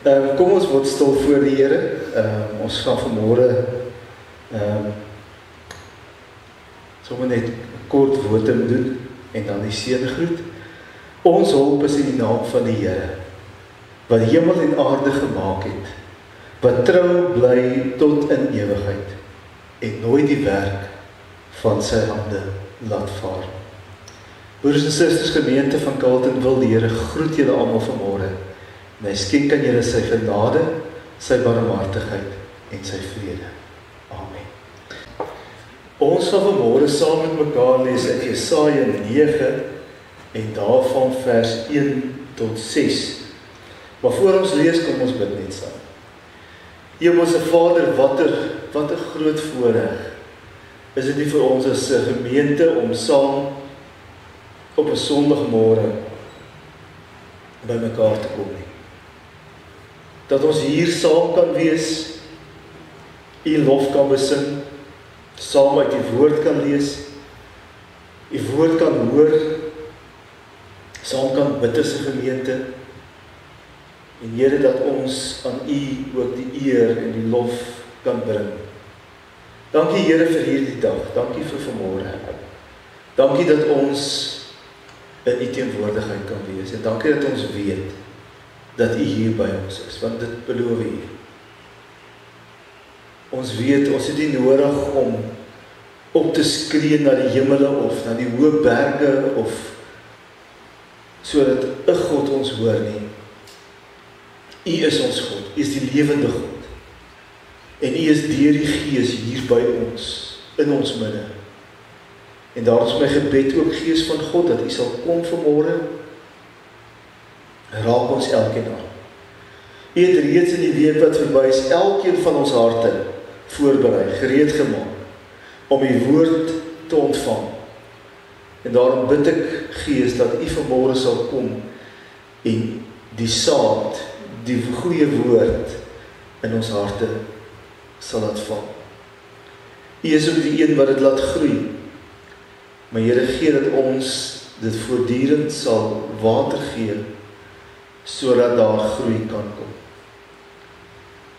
Kom ons word stil voor die Here. Ons gaan vanmôre sommer net 'n kort wotum doen en dan die seëngroet. Ons hulp is in die naam van die Here, wat hemel en aarde gemaak het, wat trou bly tot in ewigheid en nooit die werk van sy hande laat vaar. Broers en susters, gemeente van Carleton, wil die Here groet julle almal vanmôre. En hy skenk aan julle sy genade, sy barmhartigheid en sy vrede. Amen. Ons gaan vanmôre saam met mekaar lees uit Jesaja 9 en daarvan vers 1 tot 6. Maar voor ons lees, kom ons bid net saam. Hemelse Vader, wat 'n groot voorreg is dit nie vir ons as 'n gemeente om saam op 'n Sondagmôre by mekaar te kom nie. Dat ons hier saam kan wees, U lof kan besing, saam uit die woord kan lees, U woord kan hoor, saam kan bid as 'n gemeente, en Here, dat ons aan U ook die eer en die lof kan bring. Dankie Here vir hierdie dag, dankie vir vanmôre. Dankie dat ons in U teenwoordigheid kan wees, en dankie dat ons weet dat U hier by ons is, want dit beloof U. Ons weet, ons het nie nodig om op te skree na die hemele of na die hoë berge of sodat 'n God ons hoor nie. U is ons God, U is die lewende God. En U is deur die Gees hier by ons, in ons midde. En daar is my gebed ook, Gees van God, dat U sal kom vanmôre, raak ons elkeen aan. U het reeds in die week wat verby is, elkeen van ons harte voorberei, gereed gemaak, om U woord te ontvang. En daarom bid ek, Gees, dat U vanmôre sal kom, en die saad, die goeie woord, in ons harte sal laat val. U is ook die een wat dit laat groei, maar Here, gee dat ons dit voortdurend sal water gee, sodat daar groei kan kom.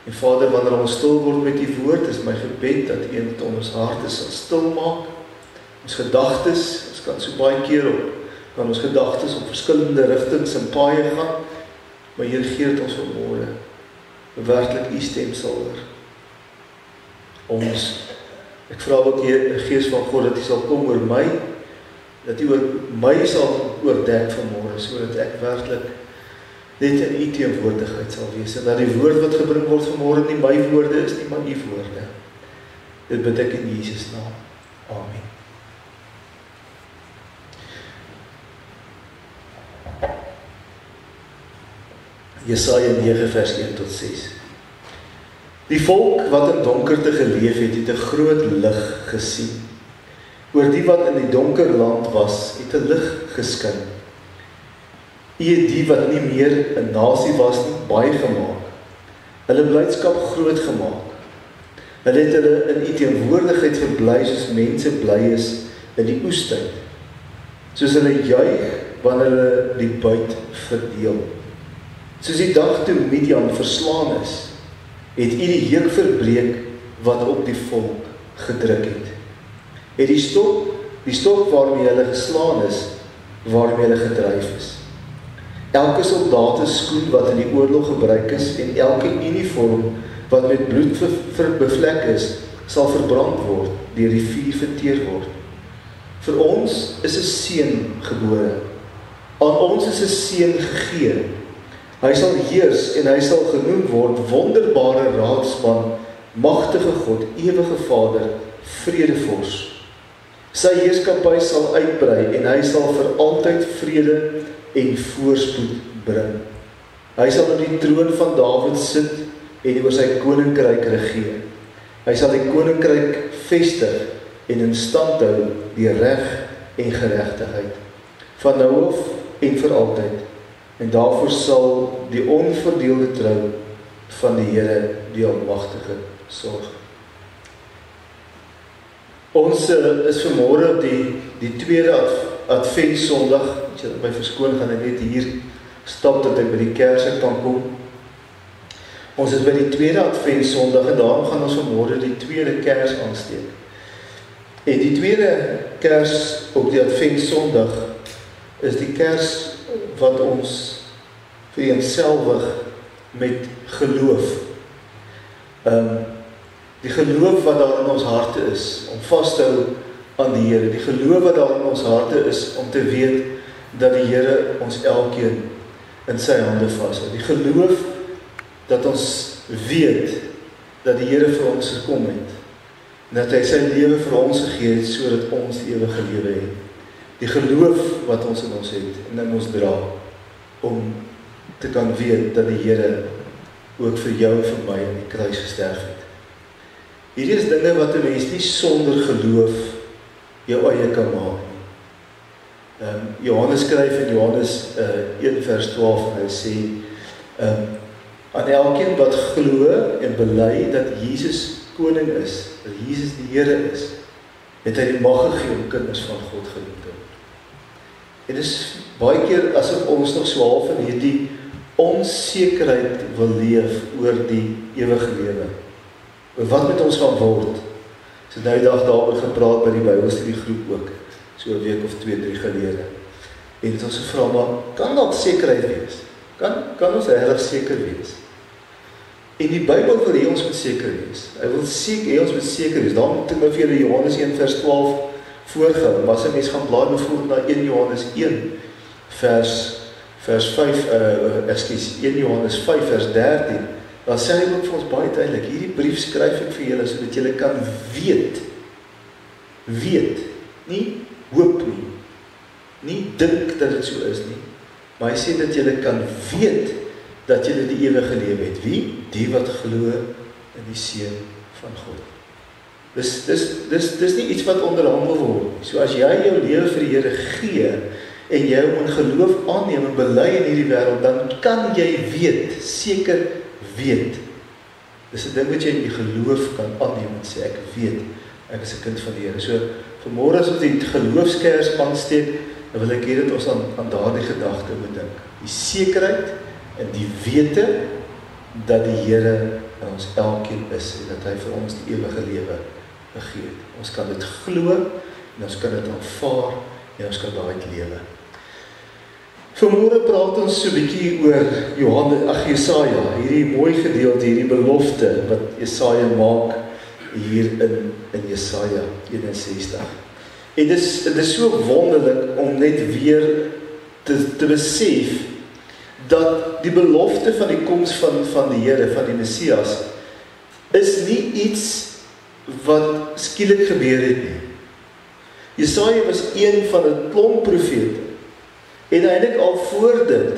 En Vader, wanneer ons stil word met U woord, is my gebed dat U met ons harte sal stil maak, ons gedagtes, ons kan so baie keer kan ons gedagtes op verskillende rigtings en paaie gaan, maar Here, gee dat ons vanmôre werklik U stem sal hoor. Ek vra ook hier, Gees van God, dat U sal kom oor my, dat U oor my sal oordek vanmôre, sodat ek werklik net in U teenwoordigheid sal wees, en dat die woord wat gebring word vanmôre nie my woorde is nie, maar U woorde. Dit bid ek in Jesus naam. Amen. Jesaja 9 vers 1 tot 6. Die volk wat in donkerte geleef het, het 'n groot lig gesien. Oor die wat in die donker land was, het 'n lig geskyn. U het die wat nie meer 'n nasie was nie, baie gemaak. Hulle blydskap groot gemaak. Hulle het hulle in U teenwoordigheid verbly, soos mense bly is in die oestyd. Soos hulle juig wanneer hulle die buit verdeel. Soos die dag toe Midian verslaan is, het U die juk verbreek wat op die volk gedruk het. Het die stok waarmee hulle geslaan is, waarmee hulle gedryf is. Elke soldaat skoen wat in die oorlog gebruik is, en elke uniform wat met bloed bevlek is, sal verbrand word, deur die vuur verteer word. Vir ons is 'n seun gebore. Aan ons is 'n seun gegee. Hy sal heers en hy sal genoem word wonderbare raadsman, magtige God, ewige Vader, vredevors. Sy heerskappy sal uitbrei en hy sal vir altyd vrede en voorspoed bring. Hy sal op die troon van Dawid sit en oor sy koninkryk regeer. Hy sal die koninkryk vestig en in stand hou deur reg en geregtigheid, van nou af en vir altyd. En daarvoor sal die onverdeelde trou van die Here, die Almagtige, sorg. Ons is vanmôre op die tweede Adventsondag. As jy my verskoon, gaan ek net hier stap dat ek by die kerse kan kom. Ons is by die tweede Adventsondag en daarom gaan ons vanmôre die tweede kers aansteek. En die tweede kers op die Adventsondag is die kers wat ons vereenselwig met geloof. Die geloof wat daar in ons harte is, om vas te hou aan die Here. Die geloof wat daar in ons harte is, om te weet dat die Here ons elkeen in sy hande vashou. Die geloof dat ons weet dat die Here vir ons gekom het, en dat hy sy lewe vir ons gegee het, sodat ons die ewige lewe het. Die geloof wat ons in ons het, en in ons dra, om te kan weet dat die Here ook vir jou en vir my in die kruis gesterf het. Hierdie is dinge wat 'n mens nie sonder geloof jou eie kan maak nie. Johannes skryf in Johannes 1 vers 12 en hy sê, aan elkeen wat glo en bely dat Jesus koning is, dat Jesus die Here is, het hy die mag gegee om kinders van God genoem te word. En dit is baie keer asof ons nog so half in hierdie onsekerheid wil leef oor die ewige lewe. Oor wat met ons gaan word? So nou die dag daaroor gepraat by die Bybelstudiegroep ook, so 'n week of 2-3 gelede. En het ons gevra, maar kan dat sekerheid wees? Kan ons regtig seker wees? En die Bybel wil hê ons moet seker wees. Hy wil hê ons moet seker wees. Daarom het ek nou vir julle Johannes 1 vers 12 voorgehou. Maar as 'n mens gaan blaai bijvoorbeeld na 1 Johannes 1 vers 1 Johannes 5 vers 13, dan sê hy ook vir ons baie duidelik, hierdie brief skryf ek vir julle sodat julle kan weet, nie hoop nie dink dat dit so is nie, maar hy sê dat julle kan weet dat julle die ewige lewe het. Wie? Die wat glo in die Seun van God. Dis nie iets wat onderhandel word nie. So as jy jou lewe vir die Here gee en jy hom in geloof aanneem en bely in hierdie wêreld, dan kan jy weet, seker weet. Dis 'n ding wat jy in die geloof kan aanneem en sê, ek weet, ek is 'n kind van die Here. So vanmôre as ons die geloofskers aansteek, dan wil ek hê dat ons aan daardie gedagte moet dink. Die sekerheid en die wete dat die Here in ons elkeen is en dat hy vir ons die ewige lewe gegee het. Ons kan dit glo en ons kan dit aanvaar en ons kan daaruit lewe. Vanmôre praat ons so 'n bietjie oor Jesaja, hierdie mooi gedeelte, hierdie belofte wat Jesaja maak hier in Jesaja 61. En dit is so wonderlik om net weer te besef dat die belofte van die koms van die Here, van die Messias, is nie iets wat skielik gebeur het nie. Jesaja was een van 'n klomp profete. En eintlik al voor dit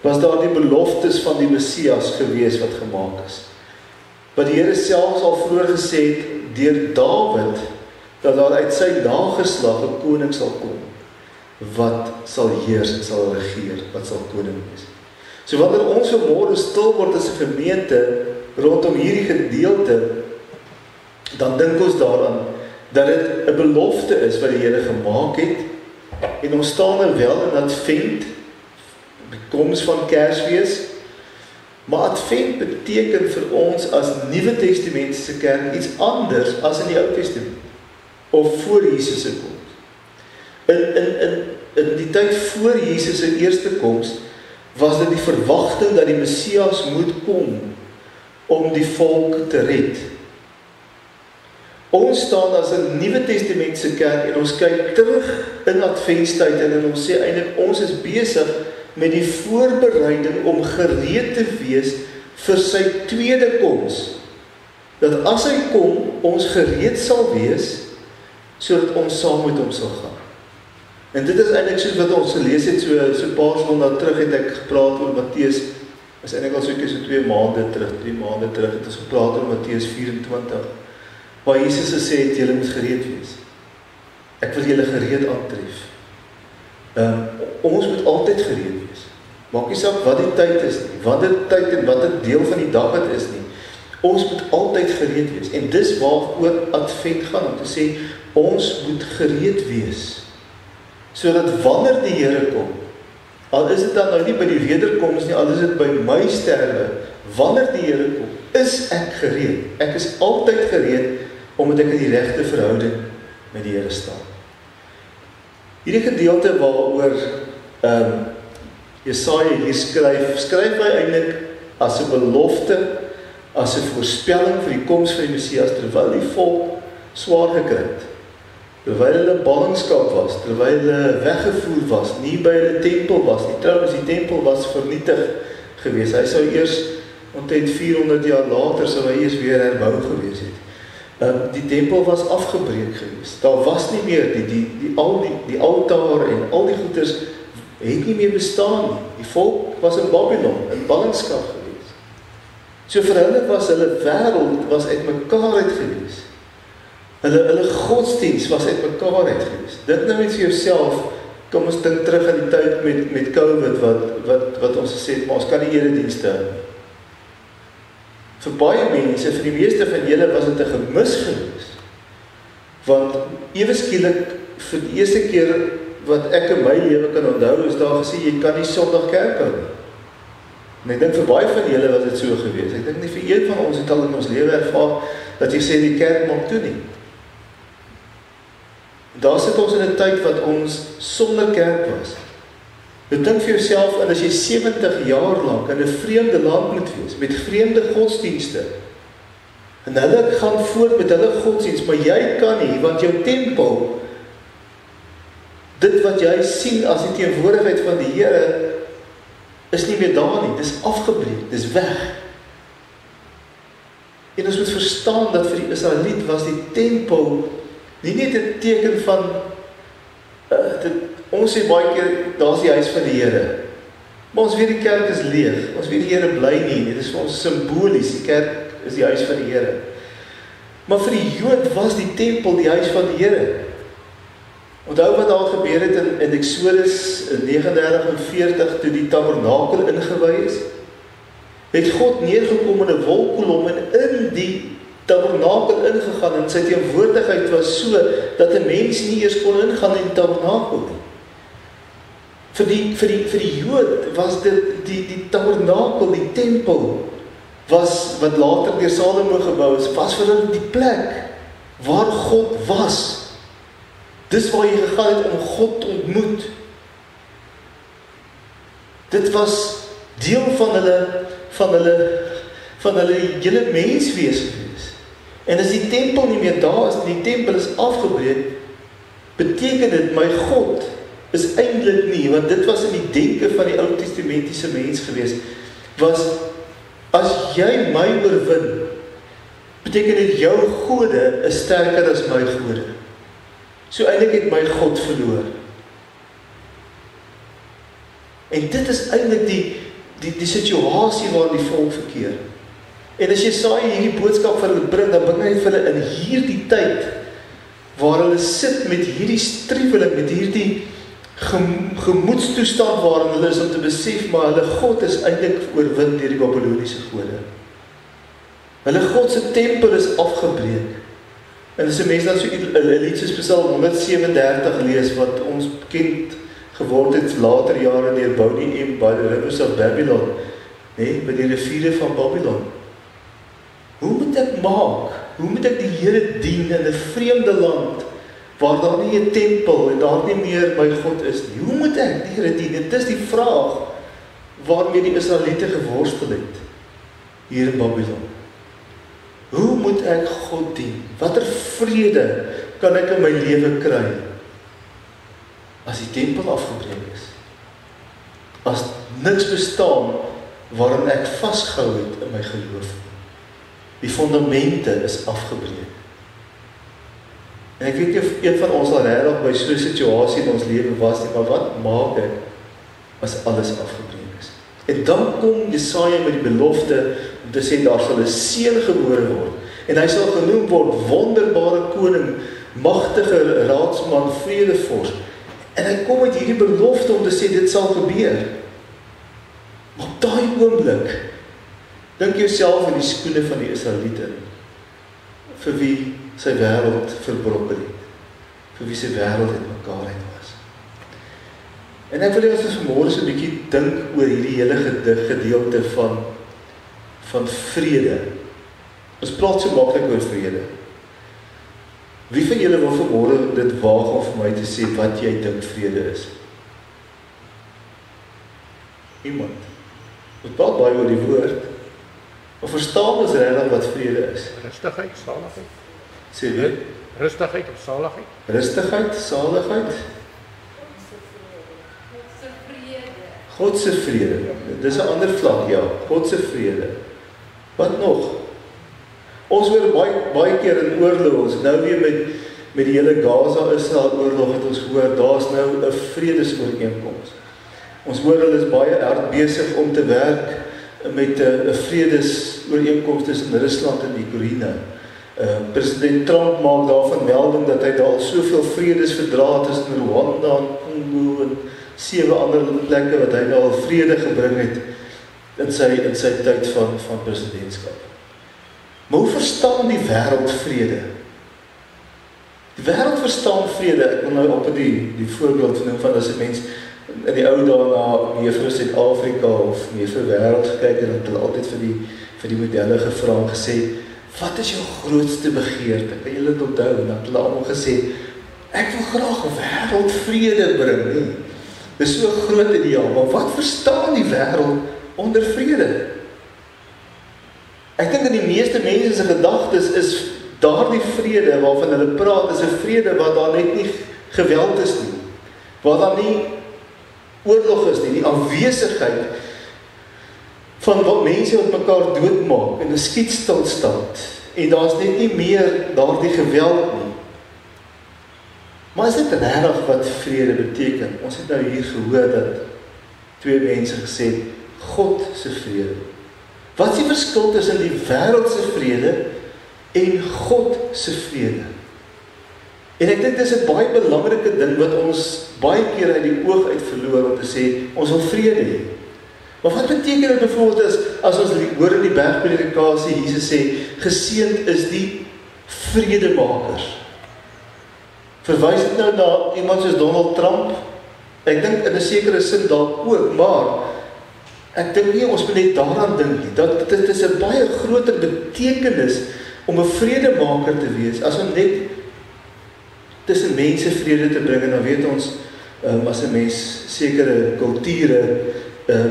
was daar die beloftes van die Messias gewees wat gemaak is. Wat die Here selfs al vroeër gesê het deur Dawid, dat daar uit sy nageslag 'n koning sal kom, wat sal heers en sal regeer, wat sal koning wees. So wanneer ons vanmôre stil word as 'n gemeente rondom hierdie gedeelte, dan dink ons daaraan dat dit 'n belofte is wat die Here gemaak het, en ons staan nou wel in Advent, die koms van Kersfees, maar Advent beteken vir ons as Nuwe Testamentiese kerk iets anders as in die Ou Testament, of voor Jesus se koms. In die tyd voor Jesus se eerste koms, was dit die verwagting dat die Messias moet kom om die volk te red. Ons staan as 'n Nuwe Testamentiese kerk en ons kyk terug in Adventstyd en ons sê eintlik ons is besig met die voorbereiding om gereed te wees vir sy tweede koms. Dat as hy kom, ons gereed sal wees sodat ons saam met hom sal gaan. En dit is eintlik soos wat ons gelees het, so 'n paar sondae terug het ek gepraat oor Matteus, is eintlik al so 2 maande terug, 3 maande terug het ons gepraat oor Matteus 24, waar Jesus gesê het, julle moet gereed wees. Ek wil julle gereed aantref. Ons moet altyd gereed wees. Maak nie saak wat die tyd is nie, wat die tyd en wat 'n deel van die dag het is nie. Ons moet altyd gereed wees. En dis waaroor Advent gaan, om te sê, ons moet gereed wees. Sodat wanneer die Here kom, al is dit dan nou nie by die wederkoms nie, al is dit by my sterwe, wanneer die Here kom, is ek gereed. Ek is altyd gereed, omdat ek in die regte verhouding met die Here staan. Hierdie gedeelte waaroor Jesaja hier skryf hy eintlik as 'n belofte, as 'n voorspelling vir die koms van die Messias, terwyl die volk swaar gekry het. Terwyl hulle ballingskap was, terwyl hulle weggevoer was, nie by hulle tempel was nie. Trouwens, die tempel was vernietig gewees. Hy sou eers omtrent 400 jaar later sou hy eers weer herbou gewees het. Die tempel was afgebreek gewees. Daar was nie meer die altaar en al die goeders het nie meer bestaan nie. Die volk was in Babylon, in ballingskap gewees. So vir hulle was hulle wêreld was uitmekaar uit gewees. Hulle godsdienst was uitmekaar uit gewees. Dit nou net vir jouself, kom ons dink terug aan die tyd met COVID wat ons gesê het, maar ons kan nie eredienste hou. Vir baie mense, vir die meeste van julle was dit 'n gemis gewees. Want ewe skielik vir die eerste keer wat ek in my lewe kan onthou, is daar gesê jy kan nie Sondag kerk hou nie. En ek dink vir baie van julle was dit so gewees. Ek dink nie vir een van ons het al in ons lewe ervaar dat jy sê die kerk maak toe nie. Daar sit ons in 'n tyd wat ons sonder kerk was. Jy dink vir jouself, en as jy 70 jaar lank in 'n vreemde land moet wees, met vreemde godsdienste, en hulle gaan voort met hulle godsdienst, maar jy kan nie, want jou tempel, dit wat jy sien as die teenwoordigheid van die Here, is nie meer daar nie, dis afgebreek, dis weg. En ons moet verstaan dat vir die Israeliet was die tempel nie net 'n teken van, ons sê baie keer, daar is die huis van die Here. Maar ons weet die kerk is leeg, ons weet die Here bly nie, dit is vir ons symbolies, die kerk is die huis van die Here. Maar vir die Jood was die tempel die huis van die Here. Onthou wat daar gebeur het in Exodus 39 en 40, toe die tabernakel ingewy is, het God neergekom in 'n wolkkolom en in die tabernakel ingegaan, en sy teenwoordigheid was so, dat 'n mens nie eers kon ingaan in die tabernakel nie. Vir die Jood was dit die tabernakel, die tempel, wat later deur Salomo gebou is, was vir hulle die plek waar God was. Dis waar jy gegaan het om God te ontmoet. Dit was deel van hulle hele menswees gewees. En as die tempel nie meer daar is, die tempel is afgebreek, beteken dit my God is eintlik nie, want dit was in die denke van die Ou Testamentiese mens gewees, was as jy my oorwin, beteken dit jou gode is sterker as my gode. So eintlik het my God verloor. En dit is eintlik die situasie waarin die volk verkeer. En as Jesaja hierdie boodskap vir hulle bring, dan bring hy vir hulle in hierdie tyd, waar hulle sit met hierdie striweling, met hierdie gemoedstoestand waarin hulle is om te besef, maar hulle God is eintlik oorwin deur die Babyloniese gode. Hulle God se tempel is afgebreek. En as 'n mens dan so 'n lied soos Psalm 137 lees, wat ons bekend geword het later jare deur Bodie M. by the Rivers of Babylon, by die riviere van Babylon. Hoe moet ek maak? Hoe moet ek die Here dien in 'n vreemde land, waar daar nie 'n tempel en daar nie meer my God is nie? Hoe moet ek die Here dien? Dit is die vraag waarmee die Israeliete geworstel het hier in Babylon. Hoe moet ek God dien? Watter vrede kan ek in my lewe kry as die tempel afgebreek is? As niks bestaan waarin ek vasgehou het in my geloof. Die fondamente is afgebreek. En ek weet nie of een van ons al regtig by so 'n situasie in ons lewe was nie, maar wat maak ek as alles afgebreek is? En dan kom Jesaja met die belofte om te sê daar sal 'n seun gebore word. En hy sal genoem word wonderbare koning, magtige raadsman, vredevors. En hy kom met hierdie belofte om te sê dit sal gebeur. Maar op daai oomblik, dink jouself in die skoene van die Israeliete, vir wie sy wêreld verbrokkel het, vir wie sy wêreld uitmekaar uit was. En ek wil hê ons vanmôre so 'n bietjie dink oor hierdie hele gedeelte van vrede. Ons praat so maklik oor vrede. Wie van julle wil vanmôre dit waag om vir my te sê wat jy dink vrede is? Iemand. Ons praat baie oor die woord, maar verstaan ons regtig wat vrede is? Rustigheid, saligheid. Sê jy? Rustigheid of saligheid? Rustigheid, saligheid, God se vrede. Dis 'n ander vlak, ja. God se vrede. Wat nog? Ons hoor baie keer in oorlog, ons nou weer met die hele Gaza-Israel oorlog het ons gehoor, daar's nou 'n vredesooreenkoms. Ons hoor hulle is baie hard besig om te werk met 'n vredesooreenkoms tussen Rusland en Oekraïne. President Trump maak daarvan melding dat hy daar soveel vredesverdrae tussen Rwanda en Congo en 7 ander plekke wat hy nou al vrede gebring het in sy tyd van presidentskap. Maar hoe verstaan die wêreld vrede? Die wêreld verstaan vrede. Ek wil nou op die voorbeeld noem van as 'n mens in die ou dae na Mevrou Suid-Afrika of Mevrou Wêreld gekyk en het hulle altyd vir die modelle gevra en gesê, wat is jou grootste begeerte? Kan julle dit onthou? En dan het hulle almal gesê, ek wil graag wêreldvrede bring. Nee. Dis so 'n groot ideaal, maar wat verstaan die wêreld onder vrede? Ek dink in die meeste mense se gedagtes is daardie vrede waarvan hulle praat, is 'n vrede waar daar net nie geweld is nie, waar daar nie oorlog is nie, die afwesigheid van wat mense wat mekaar doodmaak in 'n skietstilstand en daar's net nie meer daardie geweld nie. Maar is dit regtig wat vrede beteken? Ons het nou hier gehoor dat 2 mense gesê het, God se vrede. Wat is die verskil tussen die wêreld se vrede en God se vrede? En ek dink dis 'n baie belangrike ding wat ons baie keer uit die oog uit verloor om te sê, ons wil vrede hê. Maar wat beteken dit byvoorbeeld as ons hoor in die bergpredikasie, Jesus sê, geseënd is die vredemakers. Verwys dit nou na iemand soos Donald Trump? Ek dink in 'n sekere sin dalk ook, maar ek dink nie ons moet net daaraan dink nie. Dat dit is 'n baie groter betekenis om 'n vredemaker te wees, as om net tussen mense vrede te bring. En dan weet ons, as 'n mens sekere kulture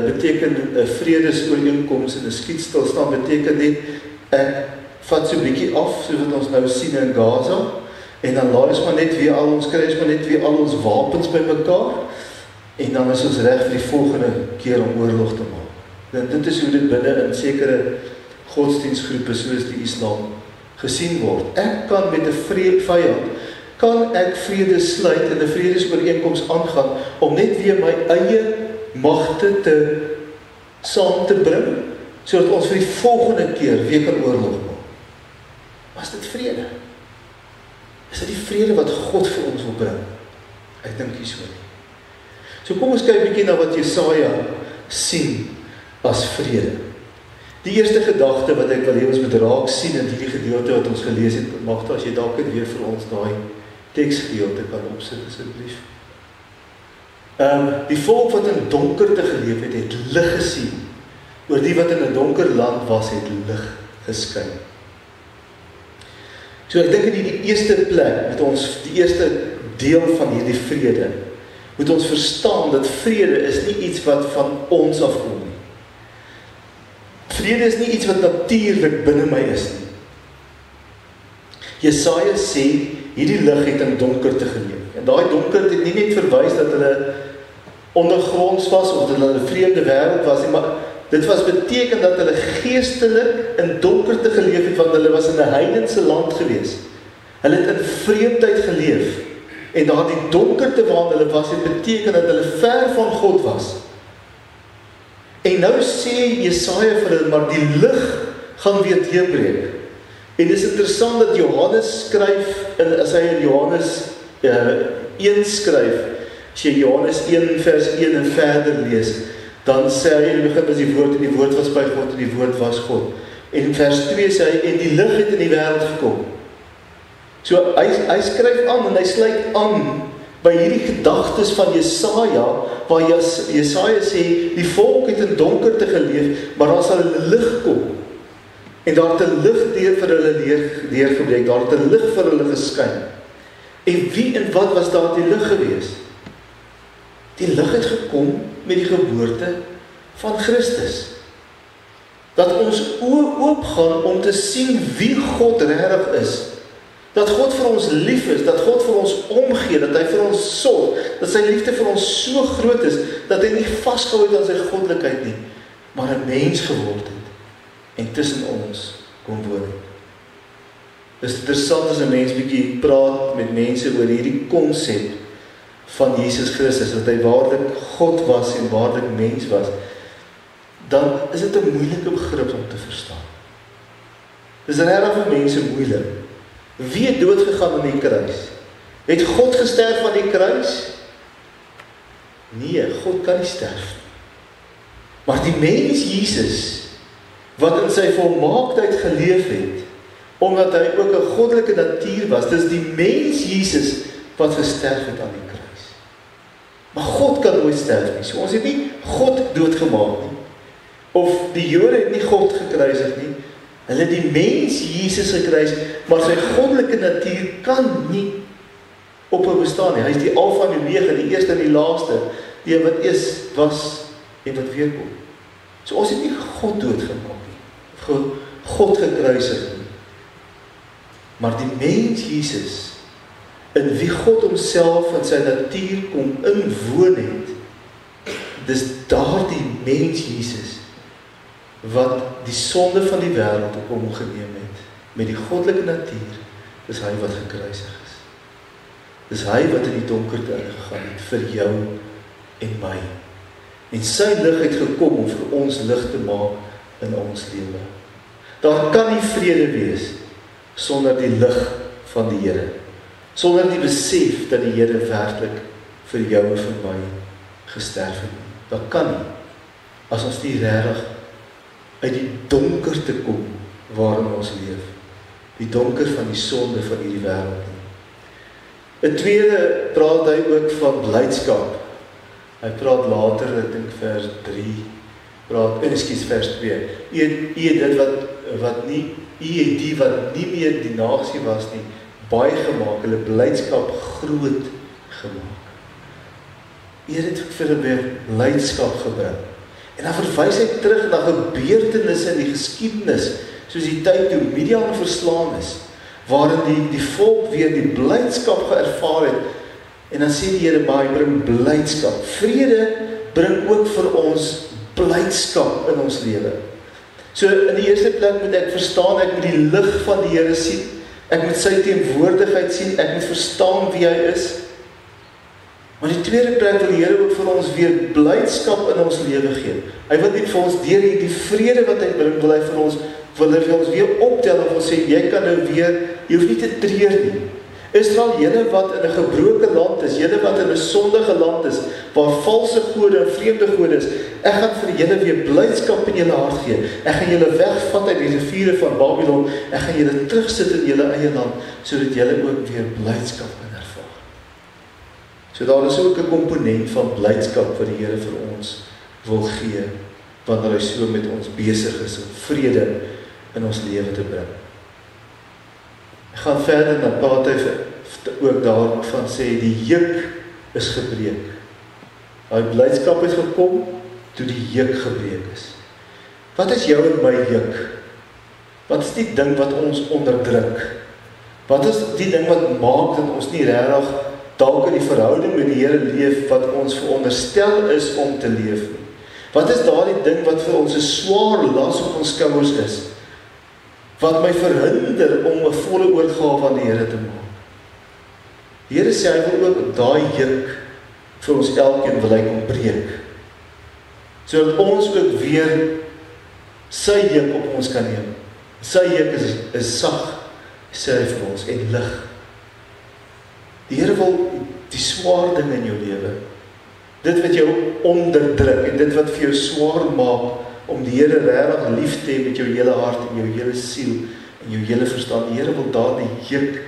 beteken 'n vredesooreenkoms en 'n skietstilstand beteken net ek vat so 'n bietjie af, soos wat ons nou sien in Gaza, en dan laai ons maar net weer ons al ons wapens bymekaar, en dan is ons reg vir die volgende keer om oorlog te maak. Dit is hoe dit binne in sekere godsdienstgroepe soos die Islam gesien word. Ek kan met 'n vyand, kan ek vrede sluit en 'n vredesooreenkoms aangaan om net weer my eie magte saam te bring, sodat ons vir die volgende keer weer kan oorlog maak. Was dit vrede? Is dit die vrede wat God vir ons wil bring? Ek dink nie so nie. So kom ons kyk 'n bietjie na wat Jesaja sien as vrede. Die eerste gedagte wat ek wil hê ons moet raak sien in hierdie gedeelte wat ons gelees het, Magda, as jy dalk weer vir ons daai teksgedeelte kan opsit asseblief. Die volk wat in donkerte geleef het, het lig gesien. Oor die wat in 'n donker land was, het lig geskyn. So ek dink in die eerste plek, met ons, die eerste deel van hierdie vrede, moet ons verstaan dat vrede is nie iets wat van ons afkom nie. Vrede is nie iets wat natuurlik binne my is nie. Jesaja sê, hierdie lig het in donkerte geleef. En daai donkerte het nie net verwys dat hulle ondergronds was, of dat hulle in 'n vreemde wêreld was nie, maar dit was beteken dat hulle geestelik in donkerte geleef het, want hulle was in 'n heidense land gewees. Hulle het in vreemdheid geleef, en daardie donkerte waarin hulle was, het beteken dat hulle ver van God was. En nou sê Jesaja vir hulle, maar die lig gaan weer deurbreek. En dit is interessant dat Johannes skryf, as hy in Johannes 1 skryf, as jy Johannes 1 vers 1 en verder lees, dan sê hy in die begin was die woord, en die woord was by God, en die woord was God. En in vers 2 sê hy, en die lig het in die wêreld gekom. So hy skryf aan, en hy sluit aan by hierdie gedagtes van Jesaja, waar Jesaja sê, die volk het in donkerte geleef, maar daar sal 'n lig kom. En daar het 'n lig vir hulle deurgebreek, daar het 'n lig vir hulle geskyn. En wie en wat was daar die lig gewees? Die lig het gekom met die geboorte van Christus. Dat ons oë oopgaan om te sien wie God regtig is. Dat God vir ons lief is, dat God vir ons omgee, dat hy vir ons sorg, dat sy liefde vir ons so groot is, dat hy nie vasgehou het aan sy goddelikheid nie, maar 'n mens geword het, en tussen ons kom woon het. Dis interessant as 'n mens bietjie praat met mense oor hierdie konsep van Jesus Christus, dat hy waarlik God was en waarlik mens was, dan is dit 'n moeilike begrip om te verstaan. Dis regtig vir mense moeilik. Wie het dood gegaan aan die kruis? Het God gesterf aan die kruis? Nee, God kan nie sterf nie. Maar die mens Jesus, wat in sy volmaaktheid geleef het, omdat hy ook 'n goddelike natuur was, dis die mens Jesus wat gesterf het aan die kruis. Maar God kan nooit sterf nie. So ons het nie God doodgemaak nie. Of die Jode het nie God gekruisig nie. Hulle het die mens Jesus gekruis, maar sy goddelike natuur kan nie ophou bestaan nie. Hy is die Alfa en Omega, die eerste en die laaste, die wat eers was en wat weer kom. So ons het nie God doodgemaak nie, God gekruisig nie. Maar die mens Jesus, in wie God homself in sy natuur kom inwoon het, dis daardie mens Jesus, wat die sonde van die wêreld op hom geneem het, met die goddelike natuur, dis hy wat gekruisig is. Dis hy wat in die donkerte ingegaan het, vir jou en my. En sy lig het gekom om vir ons lig te maak in ons lewe. Daar kan nie vrede wees, sonder die lig van die Here. Sonder die besef dat die Here werklik vir jou en vir my gesterf het. Dat kan nie, as ons nie regtig uit die donker te kom waarin ons leef. Die donker van die sonde van hierdie wêreld nie. 'n tweede praat hy ook van blydskap. Hy praat later, ek dink vers 3, vers 2. U het dit wat nie, u het die wat nie meer die nasie was nie, baie gemaak, hulle blydskap groot gemaak. U het vir hulle blydskap gebring. En dan verwys hy terug na gebeurtenisse in die geskiedenis, soos die tyd toe Midian verslaan is, waarin die volk weer die blydskap geervaar het. En dan sê die Here, maar hy bring blydskap. Vrede bring ook vir ons blydskap in ons lewe. So in die eerste plek moet ek verstaan, ek moet die lig van die Here sien, ek moet sy teenwoordigheid sien, ek moet verstaan wie hy is. Maar die tweede plek wil die Here ook vir ons weer blydskap in ons lewe gee. Hy wil nie vir ons deur die vrede wat hy bring, wil hy vir ons weer optel en ons sê, jy kan nou weer, jy hoef nie te treur nie. Israel, julle wat in 'n gebroke land is, julle wat in 'n sondige land is, waar valse gode en vreemde gode is, ek gaan vir julle weer blydskap in julle hart gee. Ek gaan julle wegvat uit die riviere van Babylon, ek gaan julle terugsit in julle eie land, sodat julle ook weer blydskap kan ervaar. So daar is ook 'n komponent van blydskap wat die Here vir ons wil gee, wanneer hy so met ons besig is om vrede in ons lewe te bring. Ek gaan verder na praat hy ook daarvan sê, die juk is gebreek. Daai blydskap het gekom, toe die juk gebreek is. Wat is jou en my juk? Wat is die ding wat ons onderdruk? Wat is die ding wat maak dat ons nie regtig dalk in die verhouding met die Here leef, wat ons veronderstel is om te leef nie? Wat is daardie ding wat vir ons 'n swaar las op ons skouers is? Wat my verhinder om 'n volle oorgawe aan die Here te maak. Die Here sê hy wil ook daai juk vir ons elkeen wil hy kom breek. Sodat ons ook weer sy juk op ons kan neem. Sy juk is sag, sê hy vir ons, en lig. Die Here wil die swaar ding in jou lewe, dit wat jou onderdruk en dit wat vir jou swaar maak, om die Here regtig lief te hê met jou hele hart en jou hele siel en jou hele verstand. Die Here wil daardie juk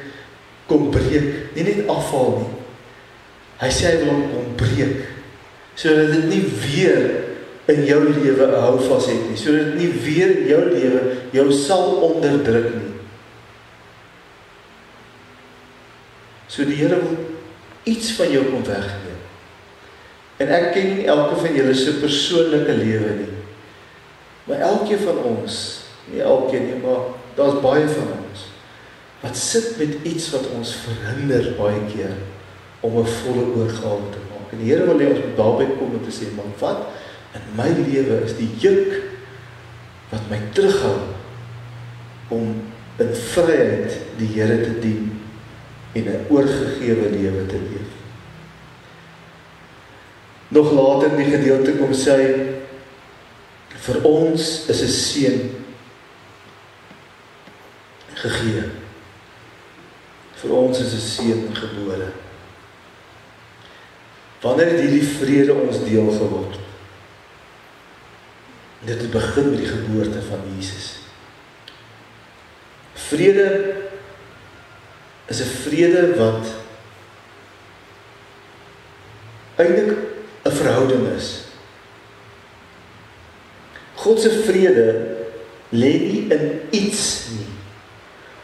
kom breek, nie net afval nie. Hy sê hy wil hom kom breek, sodat dit nie weer in jou lewe 'n houvas het nie, sodat dit nie weer in jou lewe jou sal onderdruk nie. So die Here wil iets van jou kom wegneem. En ek ken nie elke van julle se persoonlike lewe nie. Maar elkeen van ons, nie elkeen nie, maar daar's baie van ons wat sit met iets wat ons verhinder baie keer om 'n volle oorgawe te maak. En die Here wil hê ons moet daarby kom en te sê, maar wat in my lewe is die juk wat my terughou om in vryheid die Here te dien en 'n oorgegewe lewe te leef. Nog later in die gedeelte kom sê, vir ons is 'n seun gegee. Vir ons is 'n seun gebore. Wanneer het hierdie vrede ons deel geword? Dit het begin met die geboorte van Jesus. Vrede is 'n vrede wat eintlik 'n verhouding is. God se vrede lê nie in iets nie,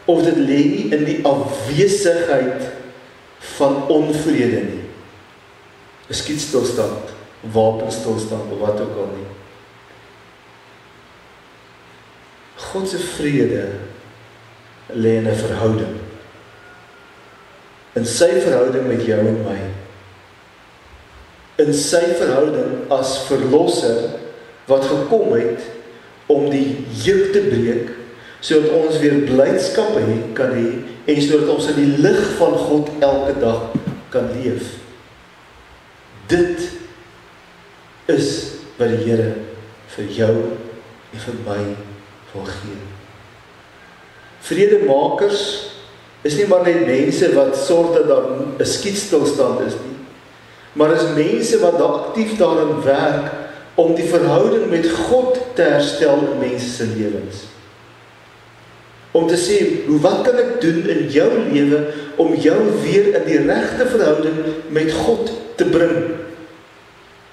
of dit lê nie in die afwesigheid van onvrede nie. 'n Skietstilstand, wapenstilstand of wat ook al nie. God se vrede lê in 'n verhouding. In sy verhouding met jou en my. In sy verhouding as verlosser wat gekom het om die juk te breek, sodat ons weer blydskap kan hê en sodat ons in die lig van God elke dag kan leef. Dit is wat die Here vir jou en vir my wil gee. Vredemakers is nie maar net mense wat sorg dat daar 'n skietstilstand is nie, maar is mense wat daar aktief daarin werk om die verhouding met God te herstel in mense se lewens. Om te sê, wat kan ek doen in jou lewe om jou weer in die regte verhouding met God te bring?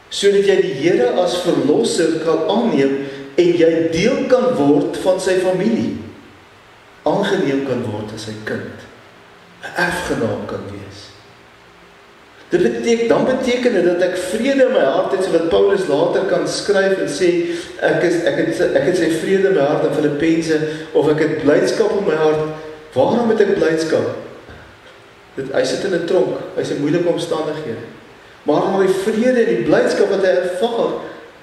Sodat jy die Here as verlosser kan aanneem en jy deel kan word van sy familie. Aangeneem kan word as sy kind. 'n Erfgenaam kan wees. Dan beteken dit dat ek vrede in my hart het, so wat Paulus later kan skryf en sê, ek het sy vrede in my hart in Filippense, of ek het blydskap in my hart. Waarom het ek blydskap? Hy sit in 'n tronk, hy is in moeilike omstandighede. Maar die vrede en die blydskap wat hy ervaar,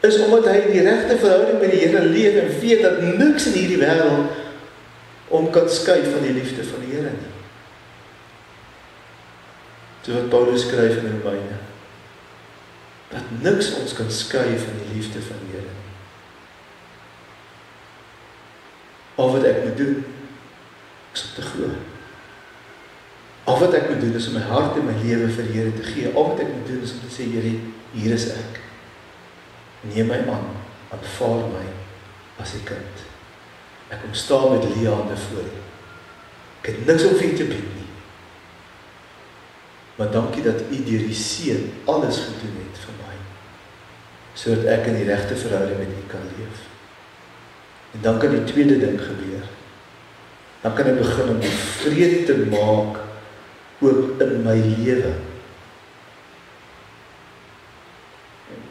is omdat hy in die regte verhouding met die Here leef en weet dat niks in hierdie wêreld om kan skei van die liefde van die Here nie. So wat Paulus skryf in Romeine, dat niks ons kan skei van die liefde van die Here nie. Al wat ek moet doen, is om te glo. Al wat ek moet doen, is om my hart en my lewe vir die Here te gee. Al wat ek moet doen, is om te sê, Here, hier is ek. Neem my aan, aanvaar my as 'n kind. Ek kom staan met leë hande voor U. Ek het niks om vir U te bied nie. Maar dankie dat U deur die Seun alles gedoen het vir my, sodat ek in die regte verhouding met U kan leef. En dan kan die tweede ding gebeur. Dan kan ek begin om die vrede te maak ook in my lewe.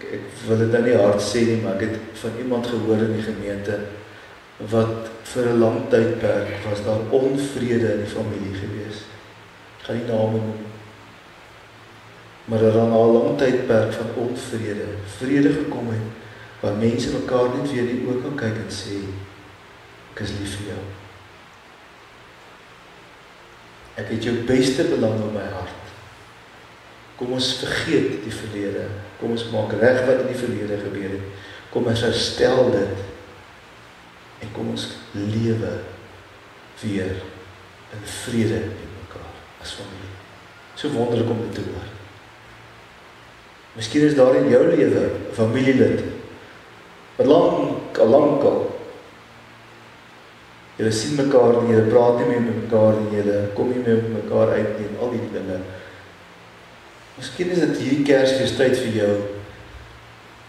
Ek wil dit nou nie hard sê nie, maar ek het van iemand gehoor in die gemeente wat vir 'n lang tydperk was daar onvrede in die familie gewees. Ek gaan nie name noem. Maar er aan 'n lang tydperk van onvrede, vrede gekom het, waar mense mekaar net weer in die oë kan kyk en sê, ek is lief vir jou. Ek het jou beste belang in my hart. Kom ons vergeet die verlede. Kom ons maak reg wat in die verlede gebeur het. Kom ons herstel dit. En kom ons lewe weer in vrede met mekaar as familie. So wonderlik om dit te hoor. Miskien is daar in jou lewe 'n familielid wat lankal. Julle sien mekaar nie, julle praat nie meer met mekaar nie, julle kom nie meer met mekaar uit nie, en al die dinge. Miskien is dit hierdie Kersfeestyd vir jou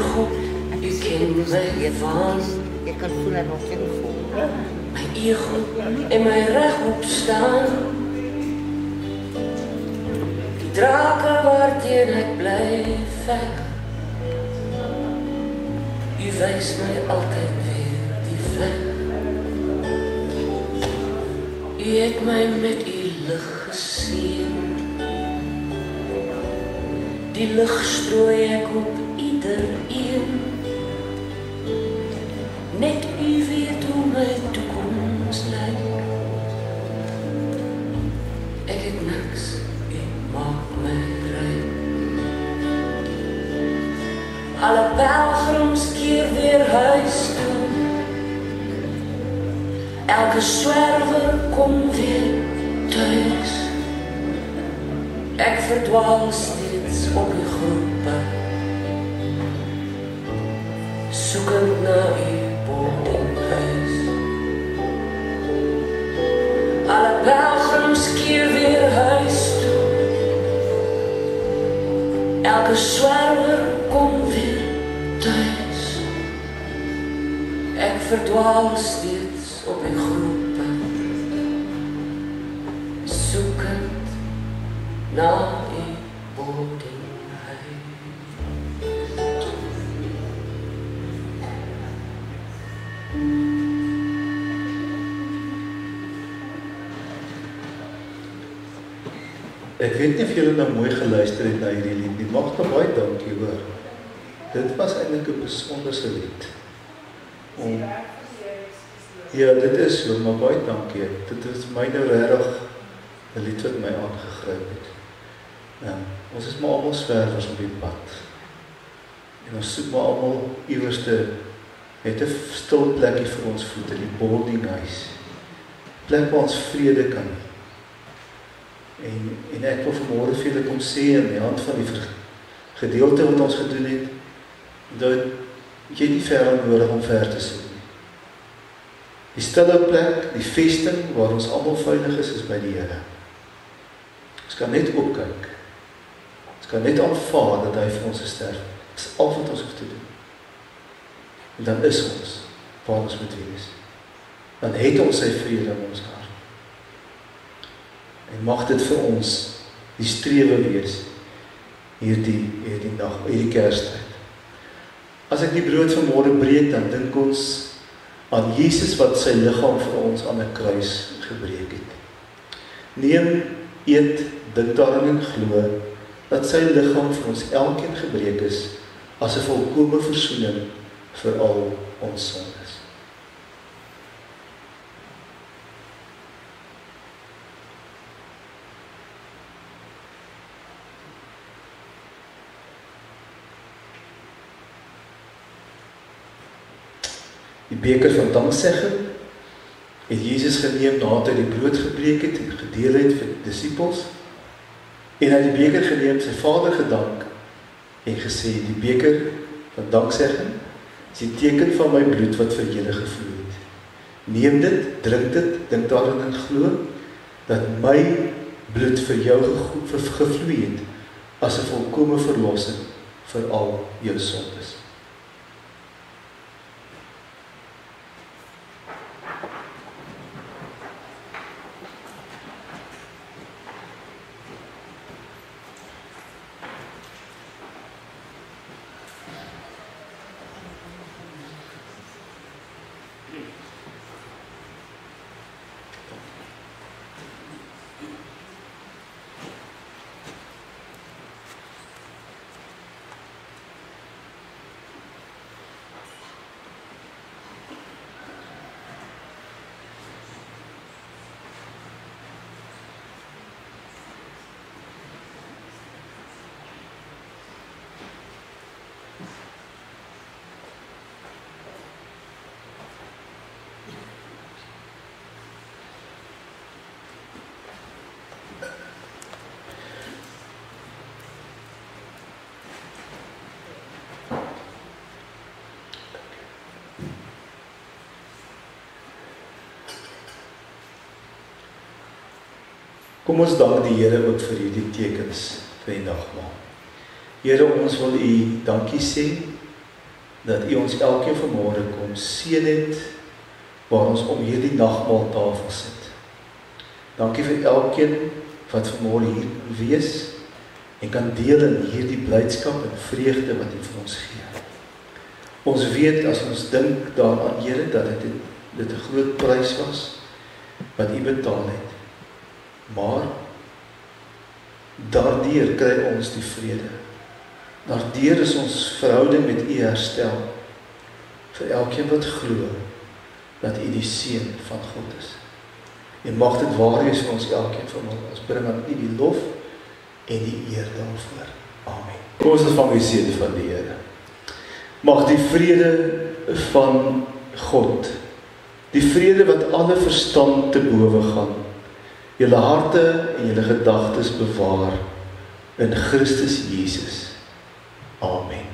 Deur goed, u ken my van Jy kan voel en ook kan voel. my ego en my regop staan. Die drake waarteen ek bly veg. U wys my altyd weer die vlek. U het my met u lig geseën. Die lig strooi ek op ieder een. Net u weet hoe my toekoms lyk. Ek het niks, u maak my ryk. Alle pelgrims keer weer huis toe. Elke swerwer kom weer thuis. Ek verdwaal steeds op die groepe, soekend na u boardinghuis. Alle pelgrims keer weer huis toe. Elke swerwer kom weer thuis. Ek verdwaal steeds op die groepe, soekend na u boardinghuis. Ek weet nie of julle nou mooi geluister het na hierdie lied nie, mag nou baie dankie hoor. Dit was eintlik 'n besonderse lied. Ja, dit is so, maar baie dankie. Dit is my nou regtig 'n lied wat my aangegryp het. Ons is maar almal swerwers op die pad. En ons soek maar almal iewers net 'n stil plekkie vir ons voete, die boardinghuis. Plek waar ons vrede kan. En ek wil vanmôre vir julle kom sê aan die hand van die gedeelte wat ons gedoen het, dat jy nie ver nodig om ver te soek nie. Die stille plek, die vesting waar ons almal veilig is by die Here. Ons kan net opkyk. Ons kan net aanvaar dat hy vir ons gesterf het. Dis al wat ons hoef te doen. En dan is ons waar ons moet wees. Dan het ons sy vrede in ons hart. En mag dit vir ons die strewe wees hierdie dag, hierdie Kerstyd. As ek die brood vanmôre breek, dan dink ons aan Jesus wat sy liggaam vir ons aan 'n kruis gebreek het. Neem, eet, dink daaraan en glo dat sy liggaam vir ons elkeen gebreek is as 'n volkomme versoening vir al ons sondes. Die beker van danksegging het Jesus geneem nadat hy die brood gebreek het en gedeel het vir die disippels. En hy het die beker geneem, sy Vader gedank en gesê, die beker van danksegging is die teken van my bloed wat vir julle gevloei het. Neem dit, drink dit, dink daaraan en glo dat my bloed vir jou gevloei het as 'n volkomme verlossing vir al jou sondes. Kom ons dank die Here ook vir hierdie tekens vir die nagmaal. Here, ons wil U dankie sê dat U ons elkeen vanmôre kom seën het, waar ons om hierdie nagmaaltafel sit. Dankie vir elkeen wat vanmôre hier wees, en kan deel in hierdie blydskap en vreugde wat U vir ons gee. Ons weet, as ons dink daaraan, Here, dat dit 'n groot prys was, wat U betaal het. Maar, daardeur kry ons die vrede. Daardeur is ons verhouding met U herstel, vir elkeen wat glo, dat U die Seun van God is. En mag dit waar wees vir ons elkeen van ons, bring aan U die lof, en die eer daarvoor. Amen. Kom ons ontvang die seën van die Here. Mag die vrede van God, die vrede wat alle verstand te bowe gaan, julle harte en julle gedagtes bewaar in Christus Jesus. Amen.